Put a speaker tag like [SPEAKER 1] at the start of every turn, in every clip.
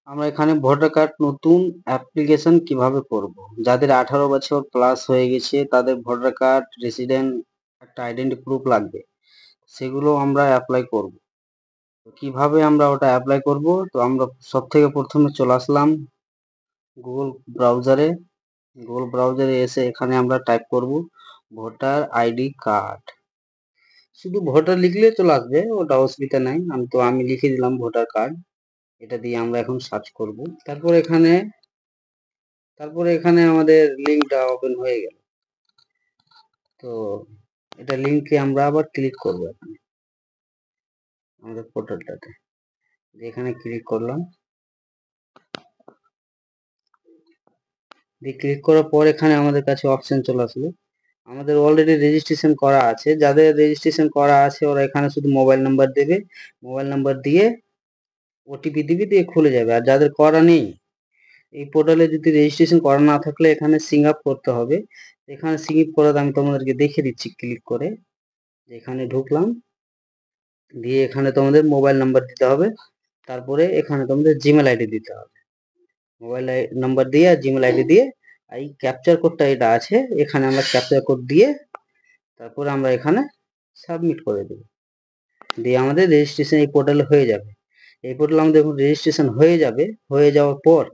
[SPEAKER 1] আমরা এখানে voter card নতুন অ্যাপ্লিকেশন কিভাবে করব। যাদের 18 বছর প্লাস হয়ে গেছে তাদের ভোটার কার্ড, রেসিডেন্ট, একটা আইডেন্টি প্রুফ লাগবে, সেগুলো আমরা অ্যাপ্লাই করব। তো কিভাবে আমরা ওটা অ্যাপ্লাই করব, তো আমরা সব থেকে প্রথমে চলে আসলাম গুগল ব্রাউজারে। গুগল ব্রাউজারে এসে এখানে আমরা টাইপ করব ভোটার আইডি কার্ড। শুধু ভোটার লিখলে চলে আসবে, ওটা অসুবিধা নাই। আমি লিখে দিলাম ভোটার কার্ড। এটা দিয়ে আমরা এখন সার্চ করব। তারপরে এখানে আমাদের লিঙ্কটা ওপেন হয়ে গেল। তো এটা লিঙ্কে আমরা আবার ক্লিক করব। এখানে আমাদের পোর্টালটাতে এখানে ক্লিক করলাম। দিয়ে ক্লিক করার পর এখানে আমাদের কাছে অপশন চলে আসলো। আমাদের অলরেডি রেজিস্ট্রেশন করা আছে। যাদের রেজিস্ট্রেশন করা আছে ওরা এখানে শুধু মোবাইল নাম্বার দেবে, মোবাইল নাম্বার দিয়ে ওটিপি দিবে, দিয়ে খুলে যাবে। আর যাদের করা নেই, এই পোর্টালে যদি রেজিস্ট্রেশন করা না থাকলে এখানে সিং আপ করতে হবে। এখানে সিং আপ করাটা আমি তোমাদেরকে দেখিয়ে দিচ্ছি ক্লিক করে। এখানে ঢুকলাম, দিয়ে এখানে তোমাদের মোবাইল নাম্বার দিতে হবে। তারপরে এখানে তোমাদের জিমেল আইডি দিতে হবে। মোবাইল নাম্বার দিয়ে আর জিমেল আইডি দিয়ে এই ক্যাপচার কোডটা এটা আছে, এখানে আমরা ক্যাপচার কোড দিয়ে তারপরে আমরা এখানে সাবমিট করে দেব। দিয়ে আমাদের রেজিস্ট্রেশন এই পোর্টালে হয়ে যাবে। এই পোর্টালে আমাদের যখন রেজিস্ট্রেশন হয়ে যাবে, হয়ে যাওয়ার পর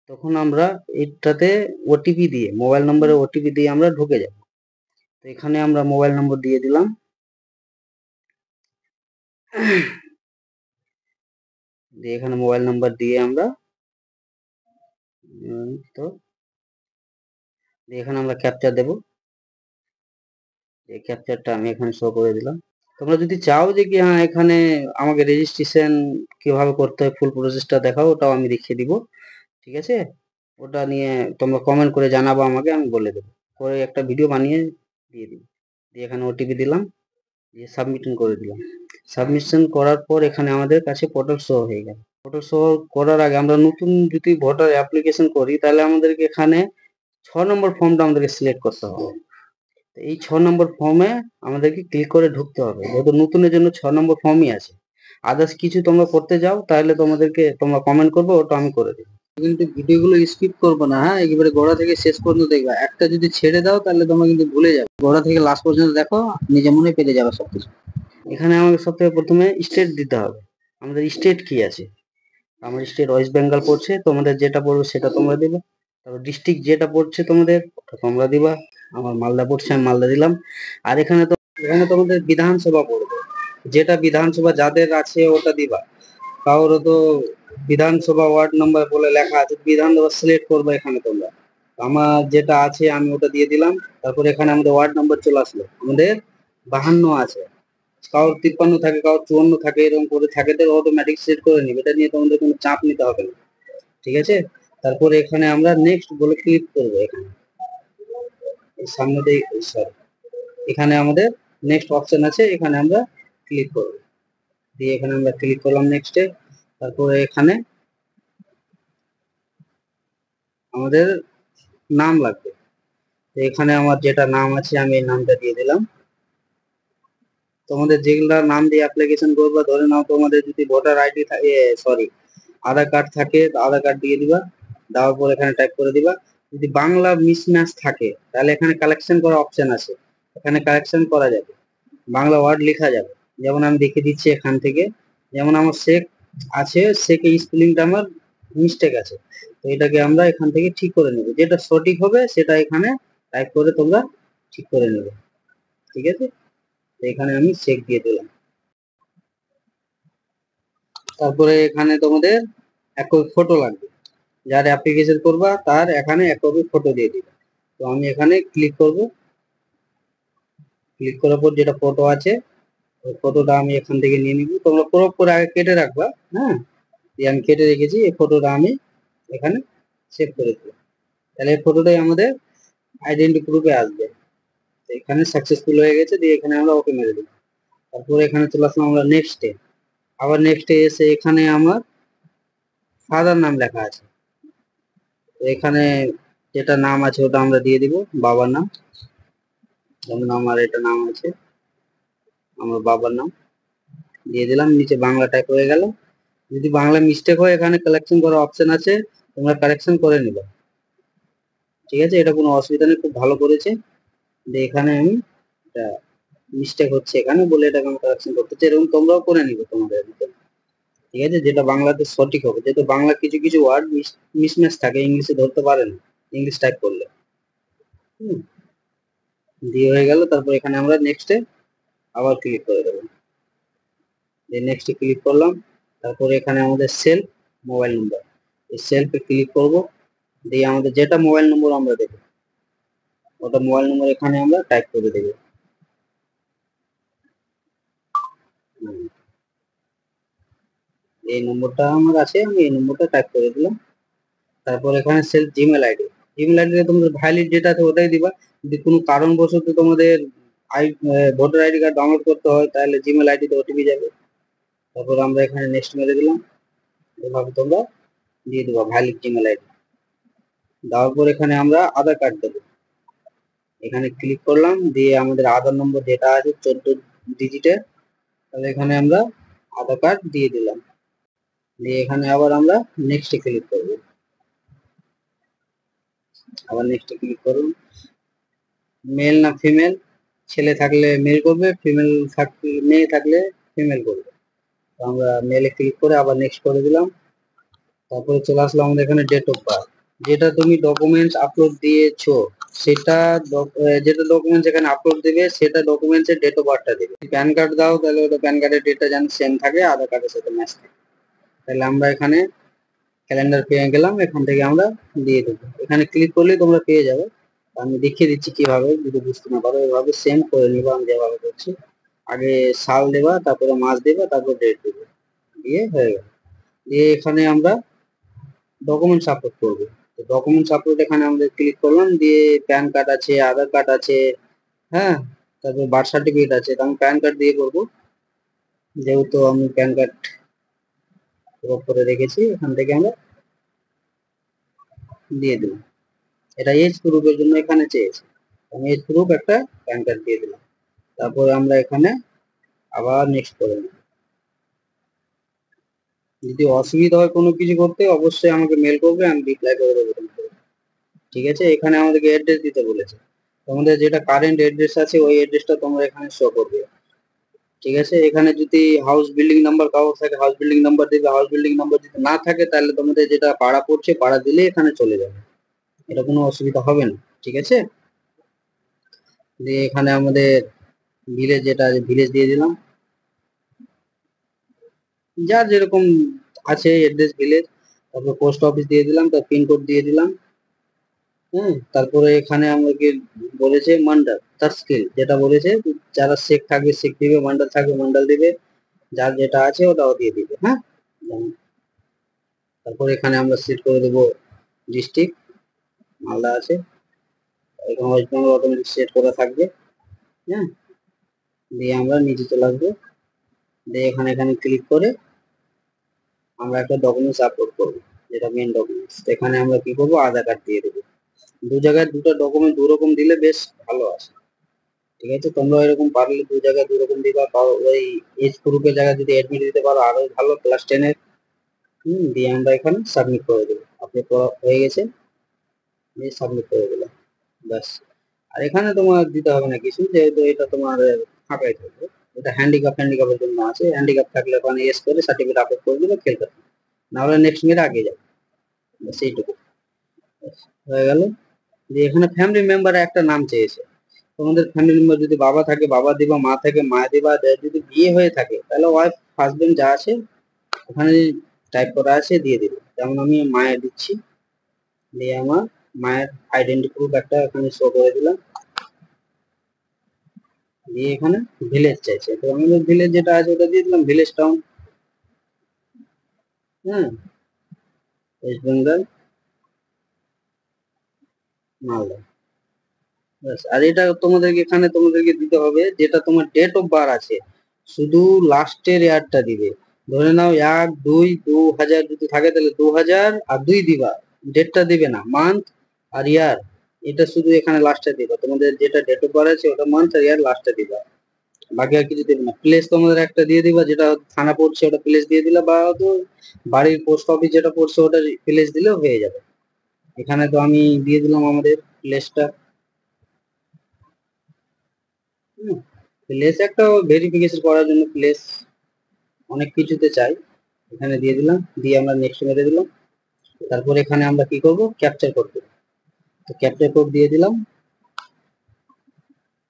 [SPEAKER 1] তখন আমরা এটাতে ওটিপি দিয়ে, মোবাইল নম্বরে ওটিপি দিয়ে আমরা ঢুকে যাব। তো এখানে আমরা মোবাইল নম্বর দিয়ে দিলাম। দিয়ে এখানে মোবাইল নাম্বার দিয়ে আমরা তো এখানে আমরা ক্যাপচার দেব। এই ক্যাপচারটা আমি এখানে শো করে দিলাম। তোমরা যদি চাও যে কি হ্যাঁ এখানে আমাকে রেজিস্ট্রেশন কিভাবে করতে হয় ফুল প্রসেসটা দেখাও, ওটাও আমি দেখিয়ে দিব। ঠিক আছে, ওটা নিয়ে তোমরা কমেন্ট করে জানাবো আমাকে, আমি বলে দেবো, করে একটা ভিডিও বানিয়ে দিয়ে দিব। দিয়ে এখানে ওটিপি দিলাম, দিয়ে সাবমিশন করে দিলাম। সাবমিশন করার পর এখানে আমাদের কাছে পোর্টাল শো হয়ে গেল। পোর্টাল শো করার আগে আমরা নতুন যদি ভোটার অ্যাপ্লিকেশন করি তাহলে আমাদেরকে এখানে 6 নম্বর ফর্মটা আমাদেরকে সিলেক্ট করতে হবে। এই 6 নম্বর ফর্মে আমাদেরকে ক্লিক করে ঢুকতে হবে, যেহেতু নতুনের জন্য 6 নম্বর ফর্মই আছে। আদার্স কিছু তোমরা করতে যাও তাহলে তোমরা কমেন্ট করবে, ওটা আমি করে দেবো। কিন্তু ভিডিওগুলো স্কিপ করবো না, হ্যাঁ, একেবারে গোড়া থেকে শেষ পর্যন্ত দেখবা। একটা যদি ছেড়ে দাও তাহলে তোমরা কিন্তু ভুলে যাবে। গোড়া থেকে লাস্ট পর্যন্ত দেখো, নিজে মনে পেরে যাবে সবকিছু। এখানে আমাকে সব থেকে প্রথমে স্টেট দিতে হবে। আমাদের স্টেট কি আছে, আমার স্টেট ওয়েস্ট বেঙ্গল পড়ছে, তোমাদের যেটা পড়বে সেটা তোমরা দিবে। তারপর ডিস্ট্রিক্ট যেটা পড়ছে তোমাদের ওটা তোমরা দিবা। আমার মালদা পড়ছে, আমি মালদা দিলাম। আর এখানে তোমাদের বিধানসভা পড়বে, যেটা বিধানসভা যাদের আছে ওটা দিবা। কারোর তো বিধানসভা ওয়ার্ড নাম্বার বলে লেখা আছে, বিধানসভা সিলেক্ট করবে এখানে তোমরা। আমার যেটা আছে আমি ওটা দিয়ে দিলাম। তারপর এখানে আমাদের ওয়ার্ড নাম্বার চলে আসলো, আমাদের 52 আছে। কারোর 53 থাকে, কারোর 54 থাকে, এরকম করে থাকে, তো অটোমেটিক সেট করে নিবে। এটা নিয়ে তোমাদের কোনো চাপ নিতে হবে না, ঠিক আছে। তারপরে এখানে আমরা নেক্সট বলে ক্লিক করবো। এখানে সামনে দিয়ে সরি, এখানে আমাদের নেক্সট অপশন আছে, এখানে আমরা ক্লিক করব। দিয়ে এখানে আমরা ক্লিক করলাম নেক্সটে। তারপরে এখানে আমাদের নাম লাগবে। তো এখানে আমার যেটা নাম আছে আমি এই নামটা দিয়ে দিলাম। তোমাদের যেগুলা নাম দিয়ে অ্যাপ্লিকেশন করবা, ধরে নাও তোমাদের যদি ভোটার আইডি থাকে, সরি, আধার কার্ড থাকে, আধার কার্ড দিয়ে দিবা। দেওয়ার পর এখানে টাইপ করে দিবা। যদি বাংলা মিসম্যাচ থাকে তাহলে এখানে কালেকশন করা অপশন আছে, এখানে কালেকশন করা যাবে, বাংলা ওয়ার্ড লেখা যাবে। যেমন আমি দেখে দিচ্ছি এখান থেকে, যেমন আমার শেখ আছে, শেখের স্পেলিংটা আমার মিস্টেক আছে, তো এটাকে আমরা এখান থেকে ঠিক করে নেব। যেটা সঠিক হবে সেটা এখানে টাইপ করে তোমরা ঠিক করে নেবে, ঠিক আছে। এখানে আমি শেখ দিয়ে দিলাম। তারপরে এখানে তোমাদের এক কপি ফটো লাগবে, যার অ্যাপ্লিকেশন করবা তার এখানে এক কপি ফটো দিয়ে দিবে। তো আমি এখানে ক্লিক করব। ক্লিক করার পর যেটা ফটো আছে ওই ফটোটা আমি এখান থেকে নিয়ে নিব। তোমরা ক্রপ করে আগে কেটে রাখবা, হ্যাঁ। আমি কেটে রেখেছি, এই ফটোটা আমি এখানে সেভ করে দেবো। তাহলে এই ফটোটাই আমাদের আইডেন্টি প্রুফে আসবে। এখানে সাকসেসফুল হয়ে গেছে, দিয়ে এখানে আমরা ওকে মেরে দিই। তারপরে এখানে চলে আসলাম আমরা নেক্সটে। আবার নেক্সটে এসে এখানে আমার ফাদার নাম লেখা আছে, এখানে যেটা নাম আছে ওটা আমরা দিয়ে দিব, বাবার নাম। যেমন আমার এটা নাম আছে, আমার বাবার নাম দিয়ে দিলাম। নিচে বাংলা টাইপ হয়ে গেল। যদি বাংলা মিস্টেক হয় এখানে কালেকশন করার অপশন আছে, তোমরা কারেকশন করে নিবে। ঠিক আছে, এটা কোনো অসুবিধা নেই, খুব ভালো করেছে। এখানে আমি এটা মিস্টেক হচ্ছে এখানে বলে এটাকে আমি কারেকশন করতে চাই, এরকম তোমরাও করে নিবে তোমাদের ভিতরে। ঠিক আছে, যেটা বাংলাতে সঠিক হবে, যেহেতু বাংলা কিছু কিছু ওয়ার্ড মিসম্যাচ থাকে, ইংলিশে ধরতে পারে না ইংলিশ টাইপ করলে। দিয়ে হয়ে গেল, তারপর এখানে আমরা নেক্সটে আবার ক্লিক করে দেবো। নেক্সটে ক্লিক করলাম, তারপরে এখানে আমাদের সেলফ মোবাইল নাম্বার, এই সেলফে ক্লিক করব, দিয়ে আমাদের যেটা মোবাইল নম্বর আমরা দেবো ওটা মোবাইল নম্বর এখানে আমরা টাইপ করে দেবো। এই নম্বরটা আমার আছে, আমি এই নম্বরটা টাইপ করে দিলাম। তারপর এখানে সেলফ জিমেল আইডি, জিমেল আইডিতে তোমাদের ভ্যালিড যেটা আছে ওটাই দিবা। যদি কোনো কারণবশত তোমাদের ভোটার আইডি কার্ড ডাউনলোড করতে হয় তাহলে জিমেল আইডিতে ওটিপি যাবে। তারপর আমরা এখানে নেক্সট মেরে দিলাম, এভাবে তোমরা দিয়ে দেবো ভ্যালিড জিমেল আইডি। দেওয়ার পর এখানে আমরা আধার কার্ড দেবো, এখানে ক্লিক করলাম, দিয়ে আমাদের আধার নম্বর যেটা আছে 14 ডিজিটের, তাহলে এখানে আমরা আধার কার্ড দিয়ে দিলাম। দিয়ে এখানে আবার আমরা নেক্সটে ক্লিক করব, আবার নেক্সটে ক্লিক করুন। মেল না ফিমেল, ছেলে থাকলে মেল করবে, ফিমেল থাকলে মেয়ে থাকলে ফিমেল করবে। তো আমরা মেলে ক্লিক করে আবার নেক্সট করে দিলাম। তারপরে চলে আসলো আমাদের এখানে ডেট অফ বার্থ, যেটা তুমি ডকুমেন্টস আপলোড দিয়েছো সেটা যেটা ডকুমেন্টস এখানে আপলোড দেবে সেটা ডকুমেন্টসের ডেট অফ বার্থটা দেবে। প্যান কার্ড দাও তাহলে ওটা প্যান কার্ডের ডেটটা যেন সেম থাকে, আধার কার্ডের সাথে ম্যাচ থাকে। তাহলে আমরা এখানে ক্যালেন্ডার পেয়ে গেলাম, এখান থেকে আমরা দিয়ে দেবো। এখানে ক্লিক করলেই তোমরা পেয়ে যাবে। আমি দেখিয়ে দিচ্ছি কিভাবে, যদি বুঝতে না পারো এভাবে সেম করে নিবা, আমি যেভাবে করছি। আগে সাল দেবা, তারপরে মাস দেবা, তারপর ডেট দেবে, দিয়ে হয়ে গেল। দিয়ে এখানে আমরা ডকুমেন্টস আপলোড করবো। তো ডকুমেন্টস আপলোড এখানে আমাদের ক্লিক করলাম, দিয়ে প্যান কার্ড আছে, আধার কার্ড আছে, হ্যাঁ, তারপর বার্থ সার্টিফিকেট আছে, তো আমি প্যান কার্ড দিয়ে করবো, যেহেতু আমি প্যান কার্ড করে রেখেছি, এখান থেকে আমরা দিয়ে দিলাম। এটা এজ প্রুফের জন্য এখানে চেয়েছে, আমি এজ প্রুফ একটা প্যান কার্ড দিয়ে দিলাম। তারপরে আমরা এখানে আবার নেক্সট করে নেব। যদি অসুবিধা হয় কোনো কিছু করতে অবশ্যই আমাকে মেল করবে, আমি রিপ্লাই করে দেবো। ঠিক আছে, এখানে আমাদেরকে অ্যাড্রেস দিতে বলেছে, তোমাদের যেটা কারেন্ট অ্যাড্রেস আছে ওই অ্যাড্রেসটা তোমরা এখানে শো করবে। ঠিক আছে, এখানে যদি হাউস বিল্ডিং নাম্বার কারো থাকে হাউস বিল্ডিং নাম্বার দিবে, হাউস বিল্ডিং নাম্বার যদি না থাকে তাহলে তোমাদের যেটা পাড়া পড়ছে পাড়া দিলে এখানে চলে যাবে, এটা কোনো অসুবিধা হবে না। ঠিক আছে, দিয়ে এখানে আমাদের ভিলেজ যেটা আছে ভিলেজ দিয়ে দিলাম, যার যেরকম আছে অ্যাড্রেস ভিলেজ। তারপর পোস্ট অফিস দিয়ে দিলাম, তার পিনকোড দিয়ে দিলাম। হ্যাঁ, তারপরে এখানে আমাকে বলেছে মান্ডাল তার স্কিল যেটা বলেছে, যারা শেখ থাকবে শেখ দিবে, মান্ডাল থাকবে মান্ডাল দিবে, যার যেটা আছে ওটাও দিয়ে দিবে। হ্যাঁ, তারপর এখানে আমরা সিট করে দেবো ডিস্ট্রিক্ট, মালদা আছে, এখানে ওয়েস্ট বেঙ্গল অটোমেটিক সেট করা থাকবে। হ্যাঁ, দিয়ে আমরা নিচে চলে আসবো, দিয়ে এখানে ক্লিক করে আমরা একটা ডকুমেন্টস আপলোড করবো, যেটা মেন ডকুমেন্টস। এখানে আমরা কি করবো, আধার কার্ড দিয়ে দেবো। দু জায়গায় দুটো ডকুমেন্ট দু রকম দিলে বেশ ভালো আসে। ঠিক আছে, তোমরা এরকম পারলে দু জায়গায় দু রকম দিবা, ওই এজ প্রুফের জায়গায় যদি অ্যাডমিট দিতে পারো আরো ভালো, ক্লাস 10-এর। দিয়ে আমরা এখানে সাবমিট করে দেবো, আপনি হয়ে গেছে, দিয়ে সাবমিট করে দিলাম, ব্যাস। আর এখানে তোমার দিতে হবে না কিছু, যেহেতু এটা তোমার ফাঁকাই থাকবে। এটা হ্যান্ডিক্যাপের জন্য আছে, হ্যান্ডিক্যাপ থাকলে ওখানে এস করে সার্টিফিকেট আপলোড করে দিলে খেলতে হবে, নাহলে নেক্সট মিনিট আগে যাবে, ব্যাস এইটুকু হয়ে গেল। যে এখানে ফ্যামিলি মেম্বার একটা নাম চেয়েছে, তোমাদের ফ্যামিলি মেম্বার যদি বাবা থাকে বাবা দিবা, মা থাকে মা দিবা, যদি বিয়ে হয়ে থাকে তাহলে ওয়াইফ হাজবেন্ড যা আছে ওখানে টাইপ করা আছে দিয়ে দিবে। যেমন আমি মায়ের দিচ্ছি, দিয়ে আমার মায়ের আইডেন্টি প্রুফ একটা এখানে শো করে দিলাম। দিয়ে এখানে ভিলেজ চাইছে, তো আমাদের ভিলেজ যেটা আছে ওটা দিয়ে দিলাম, ভিলেজ টাউন। হ্যাঁ, ওয়েস্ট বেঙ্গল মালদা, ব্যাস। আর এটা তোমাদেরকে এখানে তোমাদেরকে দিতে হবে যেটা তোমার ডেট অফ বার্থ আছে, শুধু লাস্টের ইয়ারটা দিবে। ধরে নাও 1-2-2000 যদি থাকে তাহলে 2000 আর 2 দিবা, ডেটটা দিবে না, মান্থ আর ইয়ার এটা শুধু এখানে লাস্টে দিবা। তোমাদের যেটা ডেট অফ বার্থ আছে ওটা মান্থ আর ইয়ার লাস্টে দিবা। বাকি আর কিছু দেবে না। প্লেস তোমাদের একটা দিয়ে দিবা, যেটা থানা পড়ছে ওটা প্লেস দিয়ে দিলা, বা হয়তো বাড়ির পোস্ট অফিস যেটা পড়ছে ওটা প্লেস দিলেও হয়ে যাবে। এখানে তো আমি দিয়ে দিলাম আমাদের প্লেসটা। প্লেস একটা ভেরিফিকেশন করার জন্য প্লেস অনেক কিছুতে চাই, এখানে দিয়ে দিলাম, দিয়ে আমরা নেক্সট মেরে দিলাম। তারপর এখানে আমরা কি করব, ক্যাপচার কোড দেব। তো ক্যাপচার কোড দিয়ে দিলাম।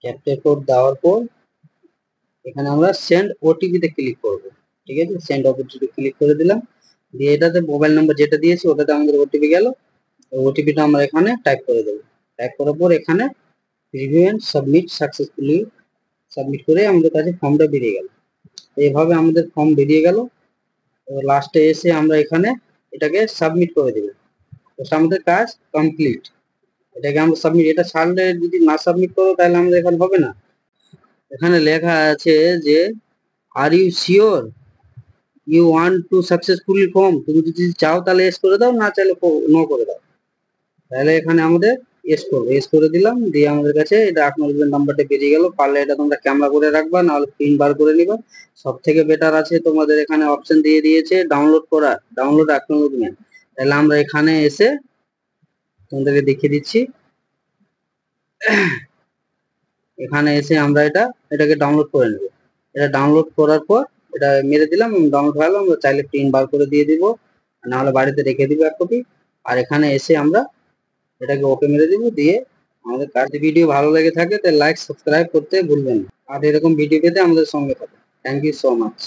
[SPEAKER 1] ক্যাপচার কোড দেওয়ার পর এখানে আমরা সেন্ড ওটিপি তে ক্লিক করব। ঠিক আছে, সেন্ড ওটিপি ক্লিক করে দিলাম। দিয়ে এটাতে মোবাইল নাম্বার যেটা দিয়েছি ওটাতে আমাদের ওটিপি গেল। ওটিপিটা আমরা এখানে টাইপ করে দেবো। টাইপ করার পর এখানে review and submit successfully submit করে আমাদের কাছে ফর্মটা বেরিয়ে গেল। এইভাবে আমাদের ফর্ম বেরিয়ে গেল। লাস্টে এসে আমরা এখানে এটাকে সাবমিট করে দেব। তো আমাদের কাজ কমপ্লিট। এটাকে আমরা সাবমিট, এটা ছাড়লে যদি না সাবমিট করো তাহলে আমাদের এখানে হবে না। এখানে লেখা আছে যে are you sure you want to successfully form, তুমি যদি চাও তাহলে এস করে দাও, না চাইলে নো করে দাও। তাহলে এখানে আমাদের এস করবো, এস করে দিলাম। দিয়ে আমাদের কাছে এটা অ্যাকনোলেজমেন্ট নাম্বারটা বেরিয়ে গেল। পারলে এটা তোমরা ক্যামেরা করে রাখবা, নাহলে প্রিন্ট বার করে নিবা। সব থেকে বেটার আছে তোমাদের এখানে অপশন দিয়ে দিয়েছে ডাউনলোড করা, ডাউনলোড অ্যাকনোলেজমেন্ট। তাহলে আমরা এখানে এসে তোমাদেরকে দেখিয়ে দিচ্ছি। এখানে এসে আমরা এটাকে ডাউনলোড করে নেব। এটা ডাউনলোড করার পর এটা মেরে দিলাম, ডাউনলোড হয়ে গেল। আমরা চাইলে প্রিন্ট বার করে দিয়ে দিব, নাহলে বাড়িতে রেখে দিব এক কপি। আর এখানে এসে আমরা এটাকে ওকে মেরে দিব। দিয়ে আমাদের কাজ, ভিডিও ভালো লেগে থাকে তাহলে লাইক সাবস্ক্রাইব করতে ভুলবেন না। আর এরকম ভিডিও পেতে আমাদের সঙ্গে থাকুন। Thank you so much.